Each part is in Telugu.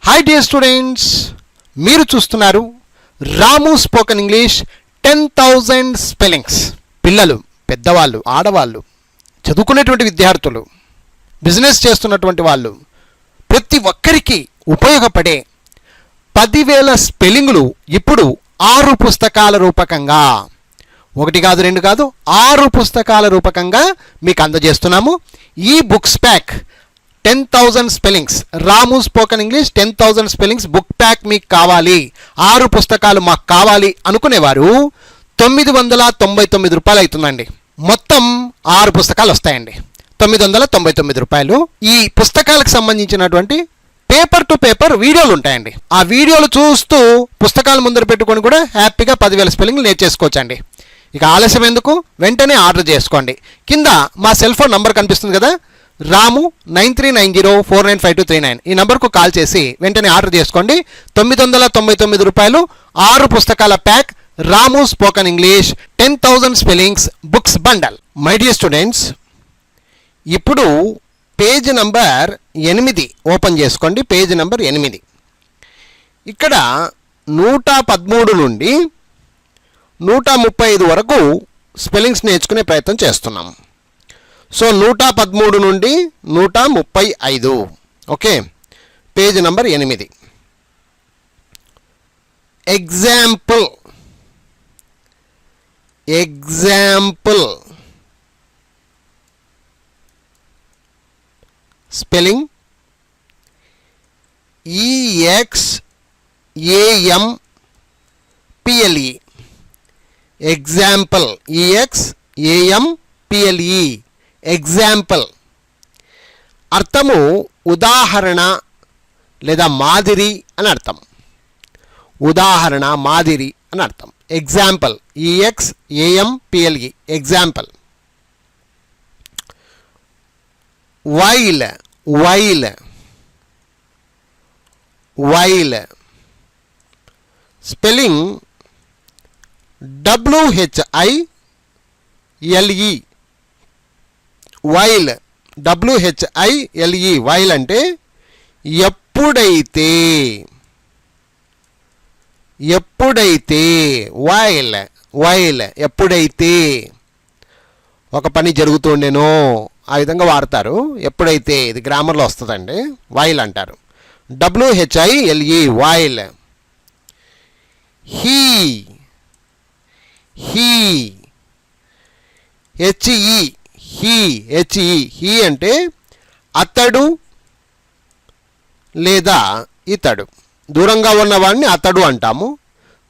హాయ్ డియర్ స్టూడెంట్స్, మీరు చూస్తున్నారు రాము స్పోకెన్ ఇంగ్లీష్ 10,000 స్పెల్లింగ్స్. పిల్లలు, పెద్దవాళ్ళు, ఆడవాళ్ళు, చదువుకునేటువంటి విద్యార్థులు, బిజినెస్ చేస్తున్నటువంటి వాళ్ళు, ప్రతి ఒక్కరికి ఉపయోగపడే 10,000 స్పెల్లింగులు ఇప్పుడు 6 పుస్తకాల రూపకంగా, 1 కాదు 2 కాదు 6 పుస్తకాల రూపకంగా మీకు అందజేస్తున్నాము. ఈ books pack 10,000 spellings, Ramu spoken English 10,000 spellings book pack మీకు కావాలి, 6 పుస్తకాలు మాకు కావాలి అనుకునేవారు 999 రూపాయలు అవుతుందండి. మొత్తం 6 పుస్తకాలు వస్తాయండి, 999 రూపాయలు. ఈ పుస్తకాలకు సంబంధించినటువంటి పేపర్ టు పేపర్ వీడియోలు ఉంటాయండి. ఆ వీడియోలు చూస్తూ పుస్తకాలు ముందర పెట్టుకొని కూడా హ్యాపీగా 10,000 స్పెల్లింగ్ నేర్చేసుకోవచ్చండి. ఇక ఆలస్యం ఎందుకు, వెంటనే ఆర్డర్ చేసుకోండి. కింద మా సెల్ ఫోన్ నంబర్ కనిపిస్తుంది కదా, రాము 9390495239, ఈ నంబర్కు కాల్ చేసి వెంటనే ఆర్డర్ చేసుకోండి. 999 రూపాయలు 6 పుస్తకాల pack, Ramu spoken English 10,000 spellings books bundle. My dear students, ఇప్పుడు పేజ్ నంబర్ 8 ఓపెన్ చేసుకోండి. Page number 8. ఇక్కడ 113 నుండి 135 వరకు స్పెల్లింగ్స్ నేర్చుకునే ప్రయత్నం చేస్తున్నాం. సో 113 నుండి 135, okay. Page number 8. Example, example, spelling EXAMPLE, example, EXAMPLE, example. అర్థము ఉదాహరణ లేదా మాదిరి అని అర్థం. ఉదాహరణ, మాదిరి అని అర్థం. Example, EXAMPLE, example. While, while, while. Spelling WHILE, while, WHILE, while అంటే ఎప్పుడైతే, ఎప్పుడైతే, వైల్, వైల్, ఎప్పుడైతే ఒక పని జరుగుతుండేనో ఆ విధంగా వాడతారు. ఎప్పుడైతే, ఇది గ్రామర్లో వస్తుందండి, వైల్ అంటారు. WHILE, while. He, he, HE, he, HE, he అంటే అతడు లేదా ఇతడు. దూరంగా ఉన్నవాడిని అతడు అంటాము,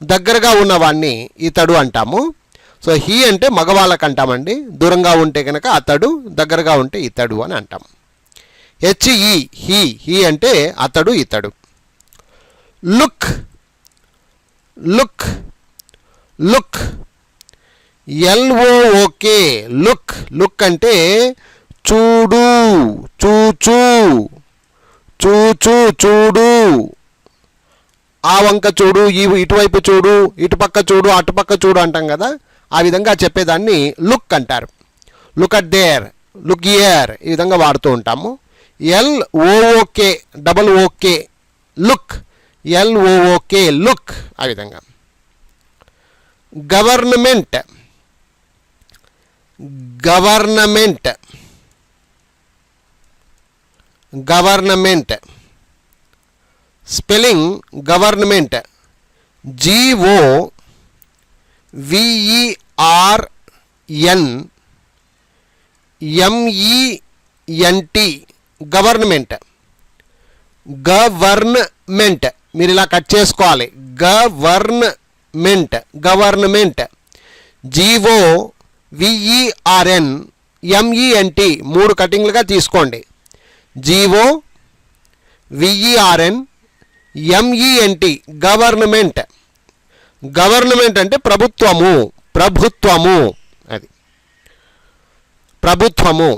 దగ్గరగా ఉన్నవాడిని ఇతడు అంటాము. సో హీ అంటే మగవాళ్ళకి అంటామండి, దూరంగా ఉంటే కనుక అతడు, దగ్గరగా ఉంటే ఇతడు అని అంటాం. HE, హీ, హీ అంటే అతడు, ఇతడు. Look, look, look, LOOK, look. Look అంటే చూడు, చూచు, చూచు, చూడు. ఆ వంక చూడు, ఇటువైపు చూడు, ఇటుపక్క చూడు, అటుపక్క చూడు అంటాం కదా, ఆ విధంగా చెప్పేదాన్ని లుక్ అంటారు. Look at there, look here, ఈ విధంగా వాడుతూ ఉంటాము. LOOK, OOK, look, LOOK, look, ఆ విధంగా. Government, government, government. Spelling government GOVERNMENT, government. Government మీరు ఇలా కట్ చేసుకోవాలి. Government, government. GOVERNMENT 3 కటింగ్లుగా తీసుకోండి. GOVERNMENT, government. గవర్నమెంట్ అంటే ప్రభుత్వము, ప్రభుత్వము, అది ప్రభుత్వము.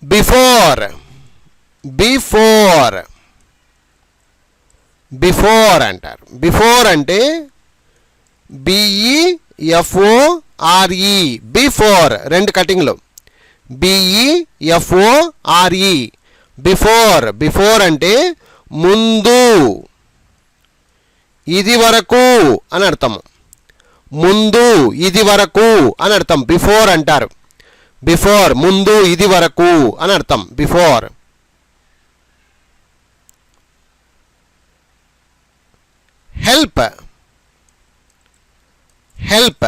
బిఫోర్, బిఫోర్, బిఫోర్ అంటారు. బిఫోర్ అంటే BEFORE, before, 2 కటింగ్లు. BEFORE, before. Before అంటే ముందు, ఇది వరకు అని అర్థం. ముందు, ఇది వరకు అని అర్థం బిఫోర్ అంటారు. బిఫోర్ ముందు, ఇది వరకు అని అర్థం before. Help. Help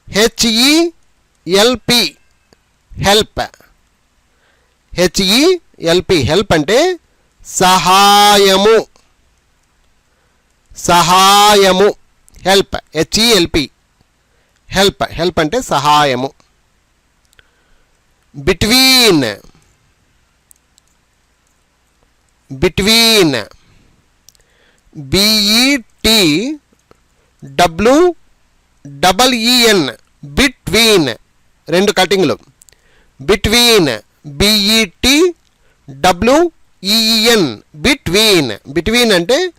H E L P help. H E L P help అంటే సహాయము. సహాయము హెల్ప్. H E L P help. హెల్ప్ అంటే సహాయము. బిట్వీన్. బిట్వీన్ BETWEEN బిట్వీన్, రెండు కటింగ్లు. Between BETWEEN between. బిట్వీన్ అంటే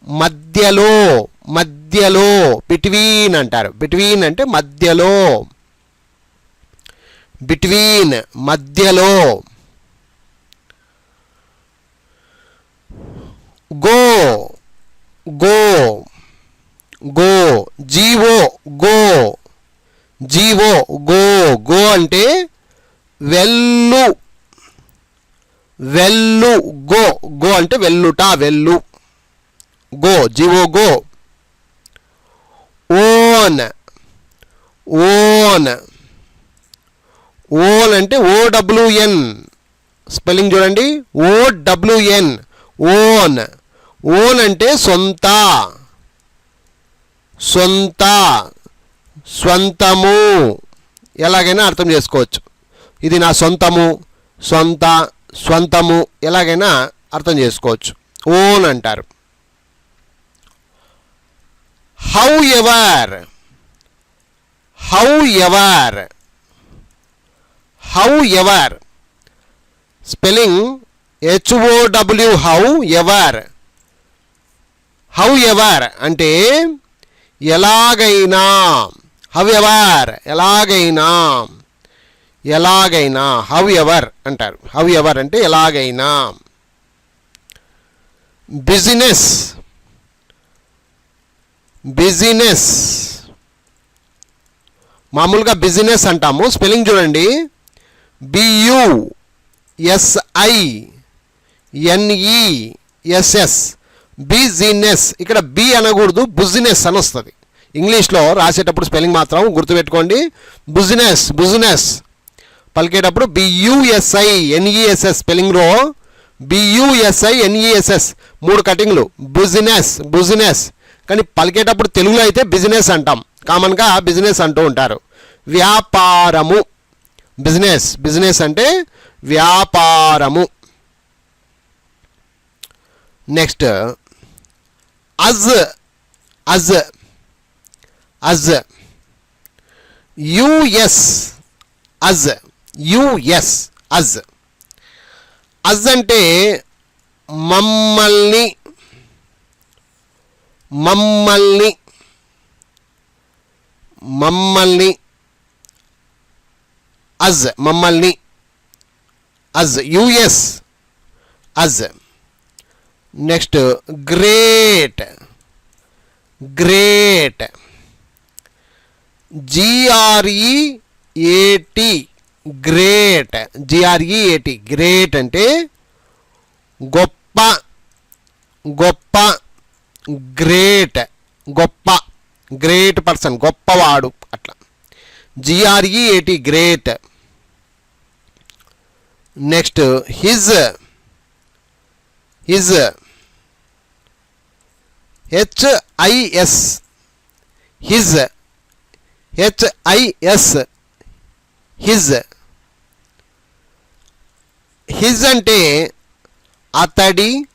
మధ్యలో. మధ్యలో బిట్వీన్ అంటారు. బిట్వీన్ అంటే మధ్యలో. బిట్వీన్ మధ్యలో. Go. Go. Go GO. Go. GO go. Go అంటే వెళ్ళు. వెళ్ళు. గో. గో అంటే వెళ్ళుట, వెళ్ళు. Go GO go. Own. Own. Own అంటే OWN. స్పెల్లింగ్ చూడండి, OWN. ఓన్. ఓన్ అంటే సొంత. సొంత, స్వంతము, ఎలాగైనా అర్థం చేసుకోవచ్చు. ఇది నా సొంతము, సొంత, స్వంతము ఎలాగైనా అర్థం చేసుకోవచ్చు. ఓన్ అంటారు. However. However. However spelling HOW. However. However అంటే ఎలాగైనా. హౌ ఎవర్ ఎలాగైనా. ఎలాగైనా హౌ ఎవర్ అంటారు. హౌ ఎవర్ అంటే ఎలాగైనా. బిజినెస్. బిజినెస్ మామూలుగా బిజినెస్ అంటాము. స్పెల్లింగ్ చూడండి, BUSINESS. బిజినెస్. ఇక్కడ బి అనకూడదు, బిజినెస్ అని వస్తుంది. ఇంగ్లీష్లో రాసేటప్పుడు స్పెల్లింగ్ మాత్రం గుర్తుపెట్టుకోండి. బిజినెస్. బిజినెస్ పలికేటప్పుడు BUSINESS. స్పెల్లింగ్లో BUSINESS. 3 కటింగ్లు. బిజినెస్. బిజినెస్ కానీ పలికేటప్పుడు తెలుగులో అయితే బిజినెస్ అంటాం. కామన్గా బిజినెస్ అంటూ ఉంటారు. వ్యాపారము. బిజినెస్. బిజినెస్ అంటే వ్యాపారము. Next us. Us. Us US. Us. US. Us. Us అంటే మమ్మల్ని. మమ్మల్ని. మమ్మల్ని. అజ్ మమ్మల్ని. Us US. Us. Next great. Great GREAT. Great. GREAT. Great అంటే గొప్ప. గొప్ప. గ్రేట్ గొప్ప. గ్రేట్ పర్సన్ గొప్పవాడు అట్లా. GREAT great. Next his. His HIS. His. HIS. His. His అంటే అతడి,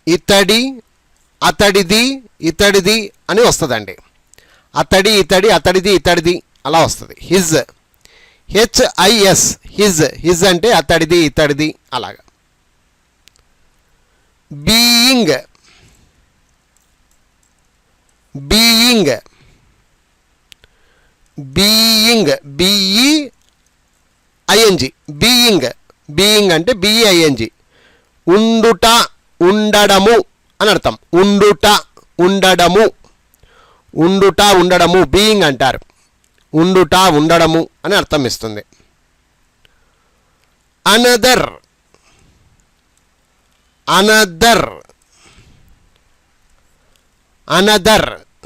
ఇతడి, అతడిది, ఇతడిది అని వస్తుందండి. అతడి, ఇతడి, అతడిది, ఇతడిది అలా వస్తుంది. హిజ్. HIS. హిజ్. హిజ్ అంటే అతడిది, ఇతడిది అలాగా. Being. Being. Being ING. Being అంటే బిఈఐఎన్జి. ఉండుట ఉండడము అని అర్థం. ఉండుట ఉండడము బీయింగ్ అంటారు. ఉండుట ఉండడము అని అర్థం ఇస్తుంది. అనదర్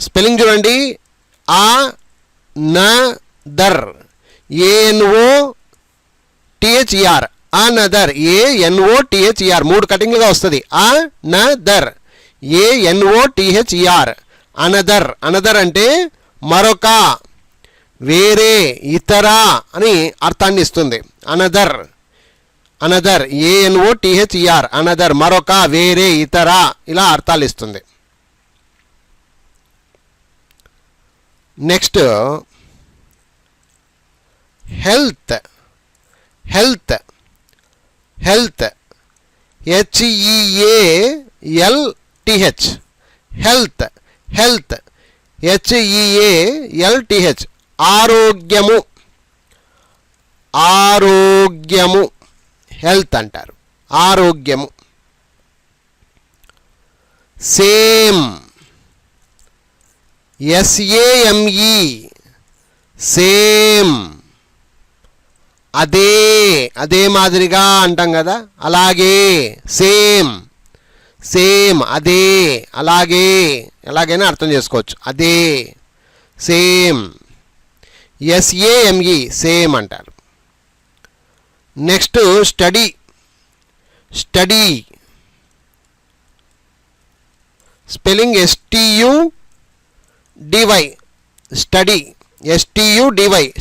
స్పెల్లింగ్ చూడండి. అనదర్ ANOTHER అనదర్ ANOTHER 3 కటింగ్లుగా వస్తుంది. అనదర్ ANOTHER అనదర్ అంటే మరొక, వేరే, ఇతర అని అర్థాన్ని ఇస్తుంది. అనదర్ ANOTHER అనదర్ మరొక, వేరే, ఇతర ఇలా అర్థాలు ఇస్తుంది. Next health. HEALTH HEALTH HEALTH ఆరోగ్యము హెల్త్ అంటారు. ఆరోగ్యము. Same SAME same. అదే మాదిరిగా అంటాం కదా, అలాగే. సేమ్ అదే, అలాగే, ఎలాగైనా అర్థం చేసుకోవచ్చు. అదే సేమ్. SAME సేమ్ అంటారు. Next study. Spelling STUDY.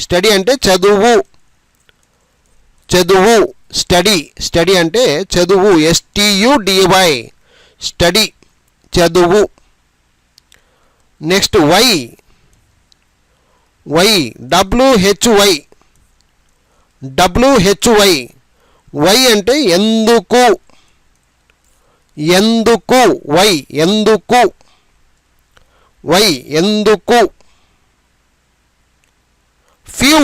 Study అంటే చదువు. స్టడీ అంటే చదువు. STUDY స్టడీ చదువు. Next why. WHY వై అంటే ఎందుకు. వై ఎందుకు. ఫ్యూ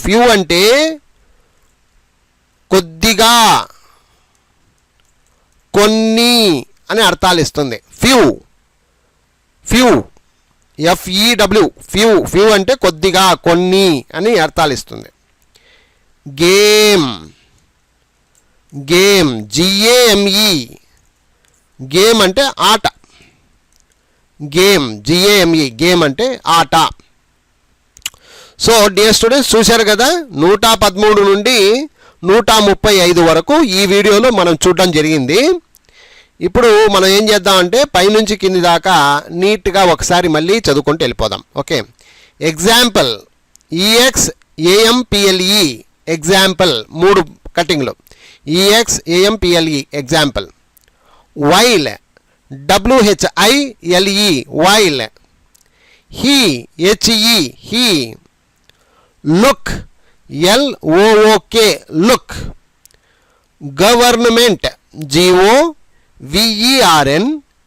ఫ్యూ అంటే కొద్దిగా, కొన్ని అని అర్థాలు ఇస్తుంది. ఫ్యూ ఫ్యూ అంటే కొద్దిగా, కొన్ని అని అర్థాలు ఇస్తుంది. గేమ్ GAME గేమ్ అంటే ఆట. గేమ్ అంటే ఆట. సో డియర్ స్టూడెంట్స్, చూశారు కదా, 113 నుండి 135 వరకు ఈ వీడియోలో మనం చూడడం జరిగింది. ఇప్పుడు మనం ఏం చేద్దామంటే పైనుంచి కింది దాకా నీట్గా ఒకసారి మళ్ళీ చదువుకుంటూ వెళ్ళిపోదాం. ఓకే. ఎగ్జాంపుల్ EXAMPLE ఎగ్జాంపుల్ 3 కటింగ్లు. EXAMPLE example. While WHILE while. He HE look LOOK look. Government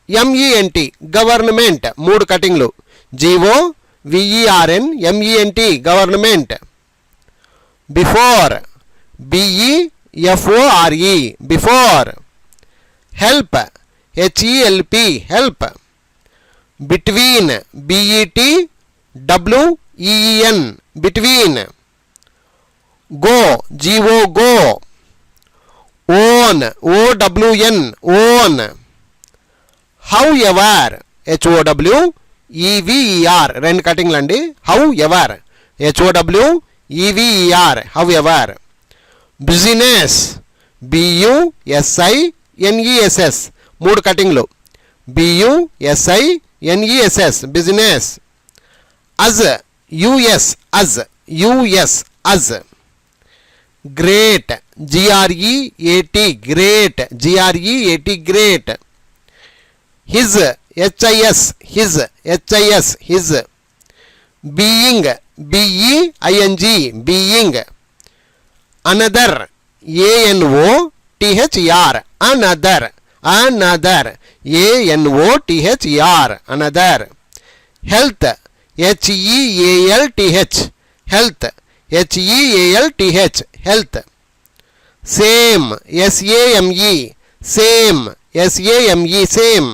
GOVERNMENT government 3 కటింగ్లు. GOVERNMENT government. Before BEFORE before. Help HELP help. Between BETWEEN between. Go GO own OWN own. However HOWEVER 2 కటింగ్లు అండి. However HOWEVER however. Business BUSINESS 3 కటింగ్లు. BUSINESS business. Us US us. Great GREAT great great. His HIS being being. Another ANOTHER another ANOTHER, another. Health, HEALTH, health, HEALTH, health. Same, SAME, same, SAME, same.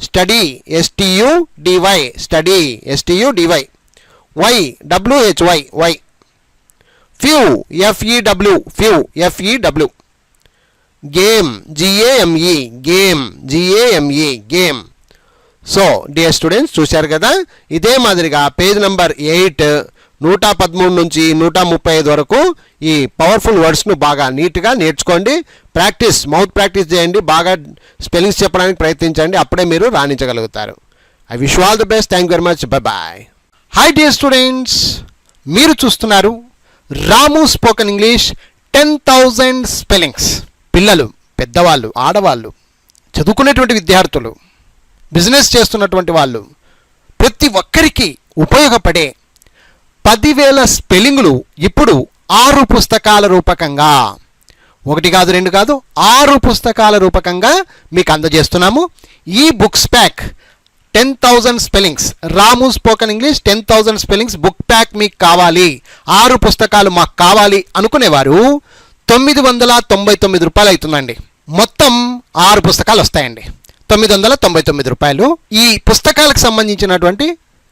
Study, STUDY, study, STUDY. Y, WHY, y. Few, FEW, few, FEW. Game, GAME, game, GAME, game. So dear students, చూశారు కదా, ఇదే మాదిరిగా పేజ్ నెంబర్ 8 113 నుంచి 135 వరకు ఈ పవర్ఫుల్ వర్డ్స్ను బాగా నీట్గా నేర్చుకోండి. ప్రాక్టీస్, మౌత్ ప్రాక్టీస్ చేయండి, బాగా స్పెల్లింగ్స్ చెప్పడానికి ప్రయత్నించండి, అప్పుడే మీరు రాణించగలుగుతారు. I wish all the best. Thank you very much. Bye. Hi dear students, మీరు చూస్తున్నారు రాము స్పోకెన్ ఇంగ్లీష్ 10,000 స్పెల్లింగ్స్. పిల్లలు, పెద్దవాళ్ళు, ఆడవాళ్ళు, చదువుకునేటువంటి విద్యార్థులు, బిజినెస్ చేస్తున్నటువంటి వాళ్ళు, ప్రతి ఒక్కరికి ఉపయోగపడే 10,000 స్పెల్లింగులు ఇప్పుడు 6 పుస్తకాల రూపకంగా, 1 కాదు 2 కాదు 6 పుస్తకాల రూపకంగా మీకు అందజేస్తున్నాము. ఈ books pack 10,000 spellings, Ramu spoken English 10,000 spellings book pack మీకు కావాలి, 6 పుస్తకాలు మాకు కావాలి అనుకునేవారు 999 రూపాయలు అవుతుందండి. మొత్తం 6 పుస్తకాలు వస్తాయండి, 999 రూపాయలు. ఈ పుస్తకాలకు సంబంధించినటువంటి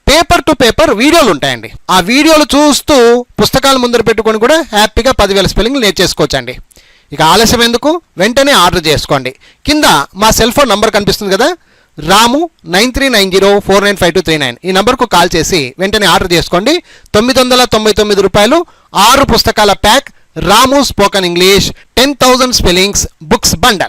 పేపర్ టు పేపర్ వీడియోలు ఉంటాయండి. ఆ వీడియోలు చూస్తూ పుస్తకాలు ముందర పెట్టుకొని కూడా హ్యాపీగా 10,000 స్పెల్లింగ్లు నేర్చేసుకోవచ్చండి. ఇక ఆలస్యం ఎందుకు, వెంటనే ఆర్డర్ చేసుకోండి. కింద మా సెల్ ఫోన్ నంబర్ కనిపిస్తుంది కదా, రాము 9390495239, ఈ నంబర్కు కాల్ చేసి వెంటనే ఆర్డర్ చేసుకోండి. 999 రూపాయలు 6 పుస్తకాల pack Ramu spoken English 10,000 spellings books bundle.